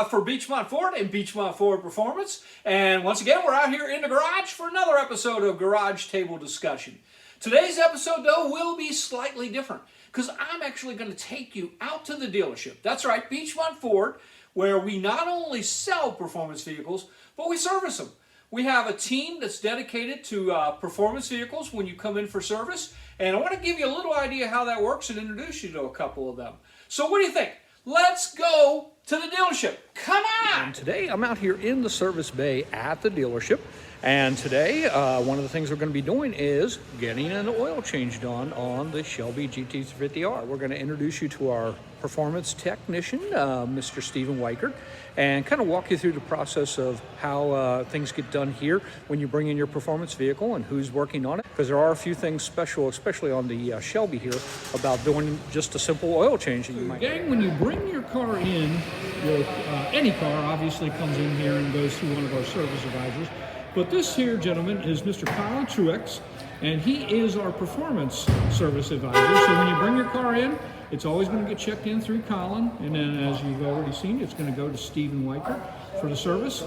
for Beechmont Ford and Beechmont Ford Performance. And once again, we're out here in the garage for another episode of Garage Table Discussion. Today's episode, though, will be slightly different because I'm actually going to take you out to the dealership. That's right, Beechmont Ford, where we not only sell performance vehicles, but we service them. We have a team that's dedicated to performance vehicles when you come in for service. And I want to give you a little idea how that works and introduce you to a couple of them. So what do you think? Let's go to the dealership. Come on! And today I'm out here in the service bay at the dealership. And today, one of the things we're going to be doing is getting an oil change done on the Shelby GT50R. We're going to introduce you to our performance technician, Mr. Stephen Weichert, and kind of walk you through the process of how things get done here when you bring in your performance vehicle and who's working on it. Because there are a few things special, especially on the Shelby here, about doing just a simple oil change that you might. Gang, when you bring your car in, any car obviously comes in here and goes through one of our service advisors. But this here gentleman is Mr. Colin Truex, and he is our performance service advisor. So when you bring your car in, it's always going to get checked in through Colin, and then as you've already seen, it's going to go to Stephen Weichert for the service.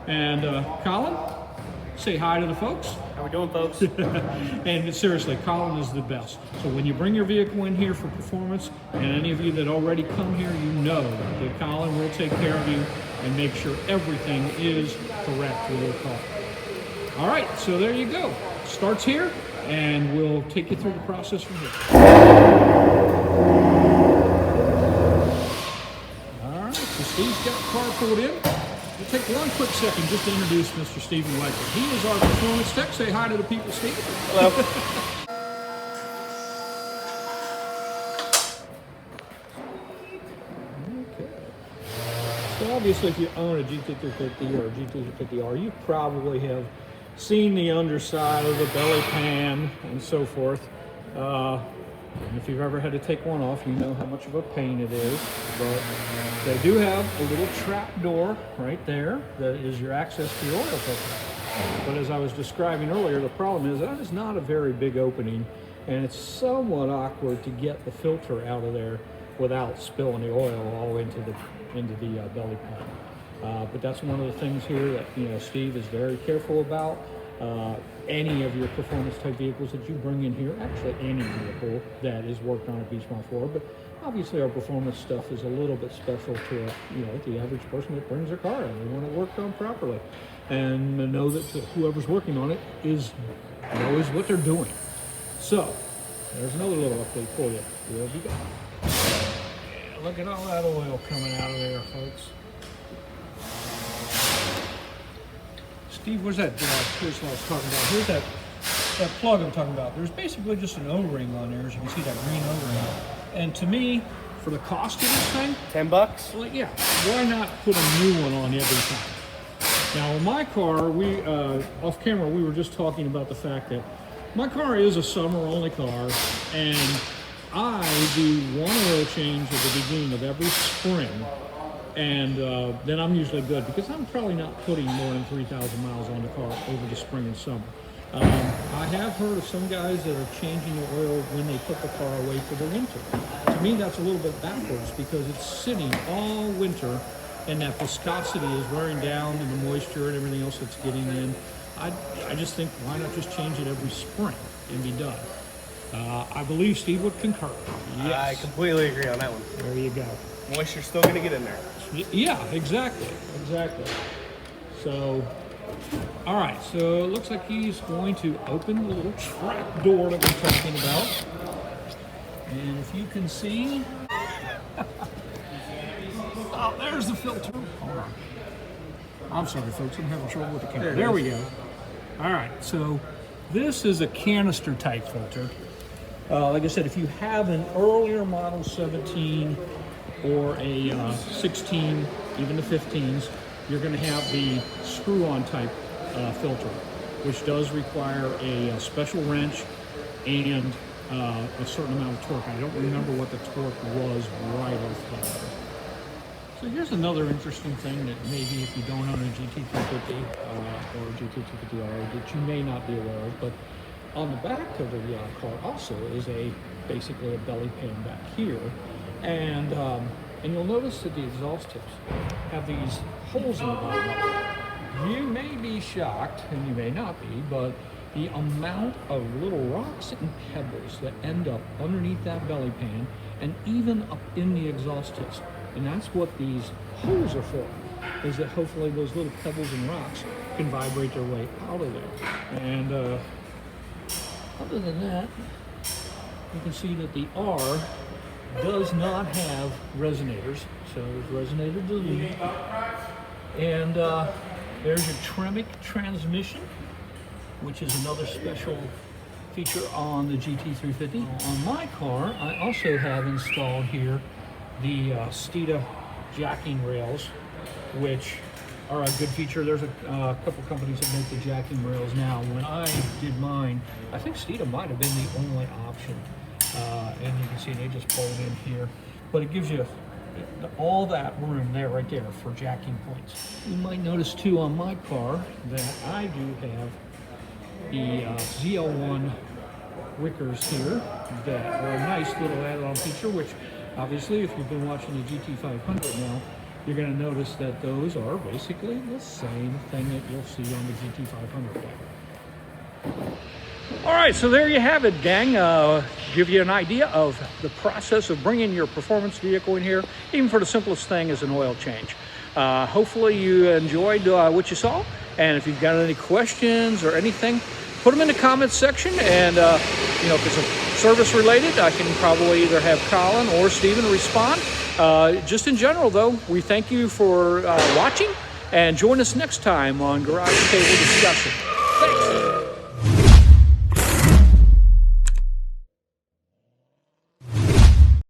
And Colin, say hi to the folks. How we doing, folks? And seriously, Colin is the best. So when you bring your vehicle in here for performance, and any of you that already come here, you know that Colin will take care of you and make sure everything is correct with your car. All right, so there you go. Starts here, and we'll take you through the process from here. All right, so Steve's got the car pulled in. We'll take one quick second just to introduce Mr. Stephen Weichert. He is our performance tech. Say hi to the people, Steve. Hello. Okay. So obviously, if you own a GT350 or a GT50R, you probably have seen the underside of the belly pan and so forth. And if you've ever had to take one off, you know how much of a pain it is. But they do have a little trap door right there that is your access to your oil filter. But as I was describing earlier, the problem is that is not a very big opening, and it's somewhat awkward to get the filter out of there without spilling the oil all into the belly pan. But that's one of the things here that Steve is very careful about. Any of your performance type vehicles that you bring in here, actually any vehicle that is worked on at Beechmont Ford, but obviously our performance stuff is a little bit special to the average person that brings their car in. They want it worked on properly, and know that whoever's working on it knows what they're doing. So there's another little update for you. There we go. Yeah, look at all that oil coming out of there, folks. Steve, where's that? Here's what I was talking about. Here's that plug I'm talking about. There's basically just an O-ring on there, as you can see, that green O-ring. And to me, for the cost of this thing, $10? Well, yeah, why not put a new one on every time? Now, in my car, we off camera, we were just talking about the fact that my car is a summer-only car, and I do one oil change at the beginning of every spring. And then I'm usually good because I'm probably not putting more than 3,000 miles on the car over the spring and summer. I have heard of some guys that are changing the oil when they put the car away for the winter. To me, that's a little bit backwards because it's sitting all winter and that viscosity is wearing down and the moisture and everything else that's getting in. I just think, why not just change it every spring and be done? I believe Steve would concur. Yes. I completely agree on that one. There you go. Moisture's still going to get in there. Yeah, exactly. So, all right, so it looks like he's going to open the little trap door that we're talking about. And if you can see, oh, there's the filter. Hold on. I'm sorry, folks, I'm having trouble with the camera. There we go. All right, so this is a canister type filter. Like I said, if you have an earlier model 17 or a 16, even the 15s, you're going to have the screw-on type filter, which does require a special wrench and a certain amount of torque. I don't remember what the torque was right off the bat. So here's another interesting thing that maybe if you don't own a GT350 or a GT250R that you may not be aware of, but on the back of the car also is basically a belly pan back here. And And you'll notice that the exhaust tips have these holes in the bottom of it. You may be shocked, and you may not be, but the amount of little rocks and pebbles that end up underneath that belly pan and even up in the exhaust tips. And that's what these holes are for, is that hopefully those little pebbles and rocks can vibrate their way out of there. And other than that, you can see that the R does not have resonators, so there's resonator delete. And there's your Tremec transmission, which is another special feature on the GT350. On my car, I also have installed here the Steeda jacking rails, which are a good feature. There's a couple companies that make the jacking rails now. When I did mine, I think Steeda might have been the only option. And you can see they just pull it in here. But it gives you all that room there, right there, for jacking points. You might notice too on my car that I do have the ZL1 Wickers here that are a nice little add-on feature, which obviously if you've been watching the GT500 now, you're going to notice that those are basically the same thing that you'll see on the GT500. All right, so there you have it, gang. Give you an idea of the process of bringing your performance vehicle in here, even for the simplest thing as an oil change. Hopefully you enjoyed what you saw, and if you've got any questions or anything, put them in the comments section, and you know, if it's a service related, I can probably either have Colin or Steven respond. Just in general though, we thank you for watching, and join us next time on Garage Table Discussion. Thanks.